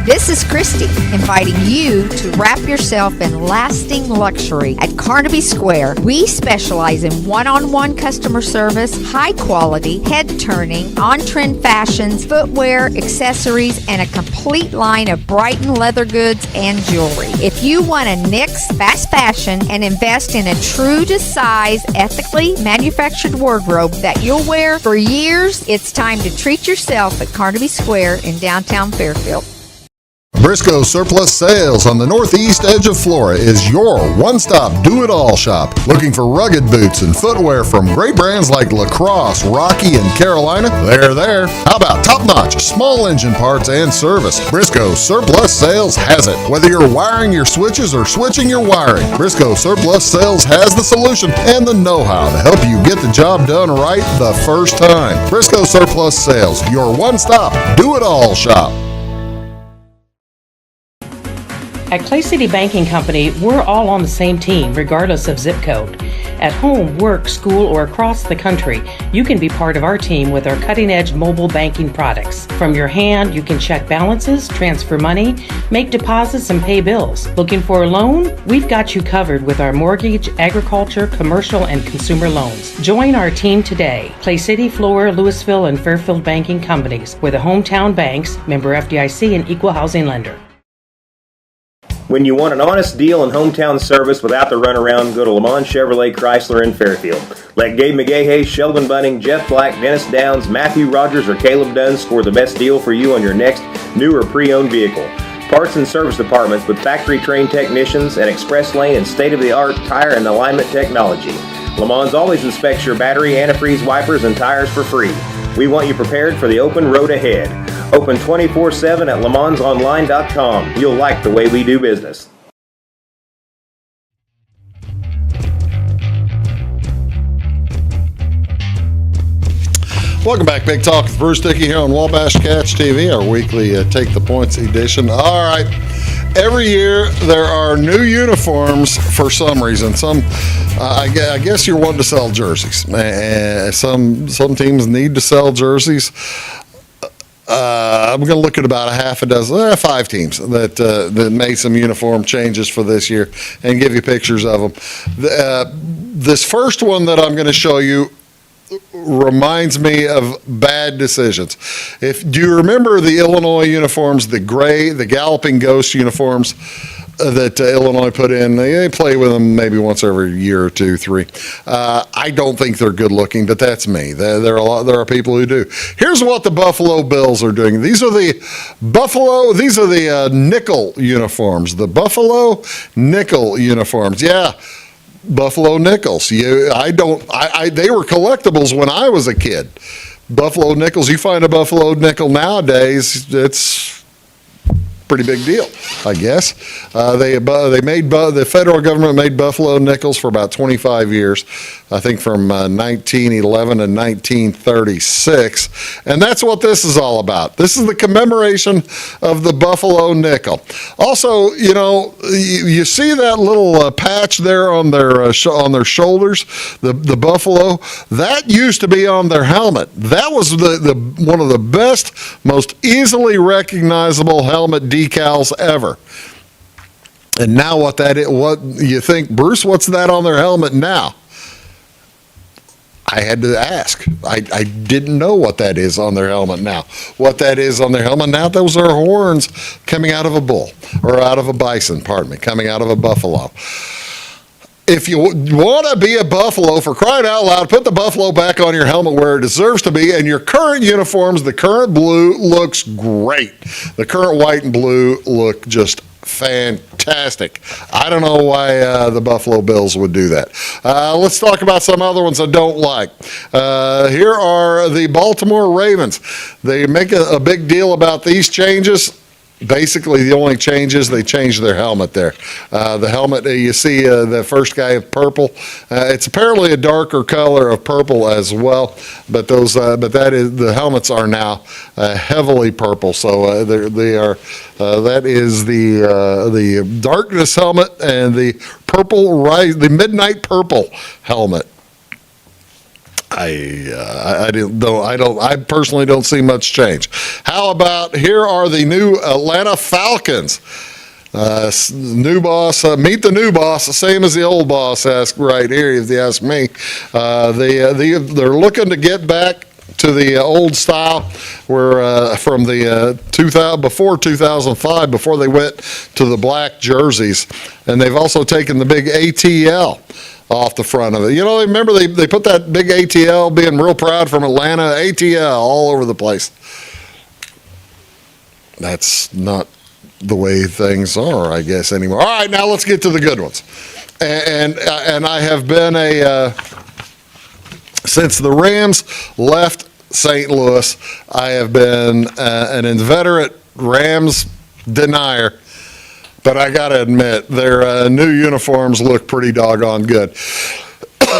Speaker 12: This is Christy, inviting you to wrap yourself in lasting luxury at Carnaby Square. We specialize in one-on-one customer service, high quality, head-turning, on-trend fashions, footwear, accessories, and a complete line of Brighton leather goods and jewelry. If you want to nix fast fashion and invest in a true-to-size, ethically manufactured wardrobe that you'll wear for years, it's time to treat yourself at Carnaby Square in downtown Fairfield.
Speaker 1: Briscoe Surplus Sales on the northeast edge of Flora is your one-stop do-it-all shop. Looking for rugged boots and footwear from great brands like Lacrosse, Rocky, and Carolina? They're there. How about top-notch small engine parts and service? Briscoe Surplus Sales has it. Whether you're wiring your switches or switching your wiring, Briscoe Surplus Sales has the solution and the know-how to help you get the job done right the first time. Briscoe Surplus Sales, your one-stop do-it-all shop.
Speaker 13: At Clay City Banking Company, we're all on the same team, regardless of zip code. At home, work, school, or across the country, you can be part of our team with our cutting-edge mobile banking products. From your hand, you can check balances, transfer money, make deposits, and pay bills. Looking for a loan? We've got you covered with our mortgage, agriculture, commercial, and consumer loans. Join our team today. Clay City, Flora, Louisville, and Fairfield Banking Companies. We're the hometown banks, member FDIC, and equal housing lender.
Speaker 2: When you want an honest deal and hometown service without the runaround, go to Lamont Chevrolet Chrysler in Fairfield. Let Gabe McGahey, Sheldon Bunning, Jeff Black, Dennis Downs, Matthew Rogers, or Caleb Dunn score the best deal for you on your next new or pre-owned vehicle. Parts and service departments with factory-trained technicians and express lane and state-of-the-art tire and alignment technology. Lamont always inspects your battery, antifreeze, wipers, and tires for free. We want you prepared for the open road ahead. Open 24/7 at LeMansOnline.com. You'll like the way we do business.
Speaker 1: Welcome back, Big Talk with Bruce Dickey here on Wabash Cats TV, our weekly Take the Points edition. All right, every year there are new uniforms for some reason. I guess you're wanting to sell jerseys. Some teams need to sell jerseys. I'm going to look at about a half a dozen, 5 teams that made some uniform changes for this year and give you pictures of them. This first one that I'm going to show you reminds me of bad decisions. Do you remember the Illinois uniforms, the gray, the Galloping Ghost uniforms that Illinois put in? They play with them maybe once every year or 2, 3. I don't think they're good looking, but that's me. There are people who do. Here's what the Buffalo Bills are doing. These are the nickel uniforms. The Buffalo nickel uniforms. Yeah. Buffalo nickels. They were collectibles when I was a kid. Buffalo nickels. You find a Buffalo nickel nowadays, it's pretty big deal, I guess. The federal government made Buffalo nickels for about 25 years, I think from 1911 to 1936, and that's what this is all about. This is the commemoration of the Buffalo nickel. Also, you see that little patch there on their shoulders, the Buffalo, that used to be on their helmet. That was the one of the best, most easily recognizable helmet decals ever. And now what you think, Bruce, what's that on their helmet now? I had to ask. I didn't know what that is on their helmet now. What that is on their helmet now, those are horns coming out of a bull, or out of a bison, coming out of a buffalo. If you want to be a buffalo, for crying out loud, put the buffalo back on your helmet where it deserves to be. And your current uniforms, the current blue looks great. The current white and blue look just fantastic. I don't know why the Buffalo Bills would do that. Let's talk about some other ones I don't like. Here are the Baltimore Ravens. They make a big deal about these changes. Basically, the only change is they changed their helmet there. The helmet, you see the first guy of purple. It's apparently a darker color of purple as well, but the helmets are now heavily purple. So they are. That is the darkness helmet and the the midnight purple helmet. I personally don't see much change. How about, here are the new Atlanta Falcons. New boss, meet the new boss, the same as the old boss, right here, if you ask me. They're looking to get back to the old style, where from the before 2005, before they went to the black jerseys, and they've also taken the big ATL off the front of it. Remember they put that big ATL, being real proud from Atlanta, ATL all over the place. That's not the way things are, I guess, anymore. All right, now let's get to the good ones. And I have been since the Rams left St. Louis, I have been an inveterate Rams denier. But I got to admit, their new uniforms look pretty doggone good.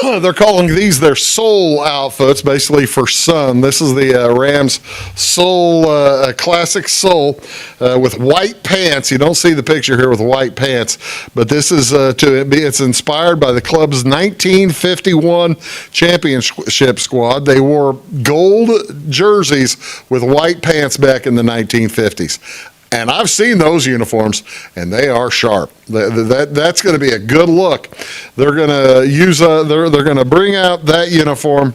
Speaker 1: They're calling these their soul outfits, basically for sun. This is the Rams soul, classic soul with white pants. You don't see the picture here with white pants, but this is it's inspired by the club's 1951 championship squad. They wore gold jerseys with white pants back in the 1950s. And I've seen those uniforms, and they are sharp. That's going to be a good look. They're going to use. They're going to bring out that uniform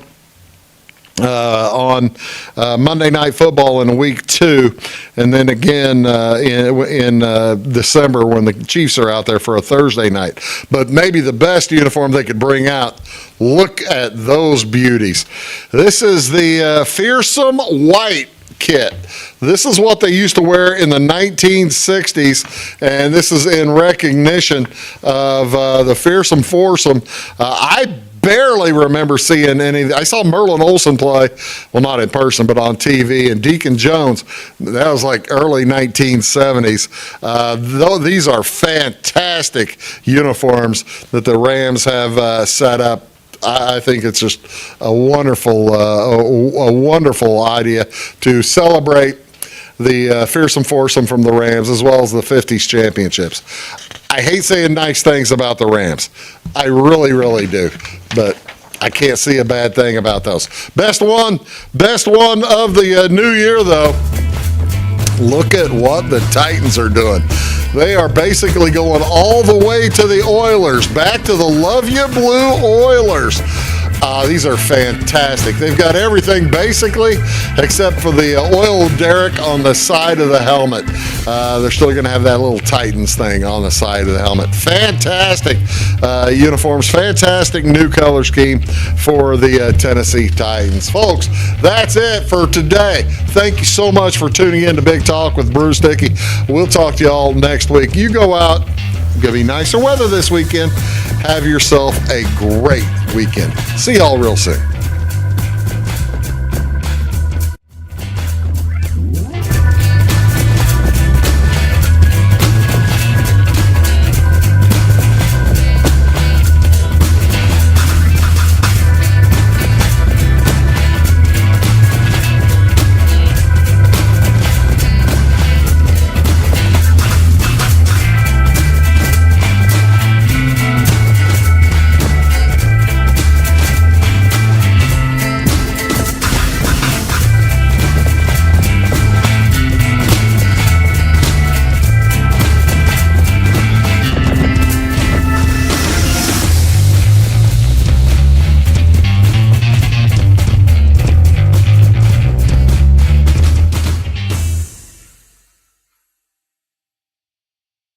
Speaker 1: on Monday Night Football in week 2, and then again in December when the Chiefs are out there for a Thursday night. But maybe the best uniform they could bring out. Look at those beauties. This is the fearsome white kit. This is what they used to wear in the 1960s, and this is in recognition of the fearsome foursome. I barely remember seeing any. I saw Merlin Olsen play, well, not in person, but on TV, and Deacon Jones. That was like early 1970s. Though these are fantastic uniforms that the Rams have set up. I think it's just a wonderful idea to celebrate the fearsome foursome from the Rams, as well as the 50s championships. I hate saying nice things about the Rams. I really, really do. But I can't see a bad thing about those. Best one of the new year, though. Look at what the Titans are doing. They are basically going all the way to the Oilers, back to the Love Ya Blue Oilers. These are fantastic. They've got everything basically except for the oil derrick on the side of the helmet. They're still going to have that little Titans thing on the side of the helmet. Fantastic uniforms, fantastic new color scheme for the Tennessee Titans. Folks, that's it for today. Thank you so much for tuning in to Big Talk with Bruce Dickey. We'll talk to you all next week. You go out. It's going to be nicer weather this weekend. Have yourself a great weekend. See y'all real soon.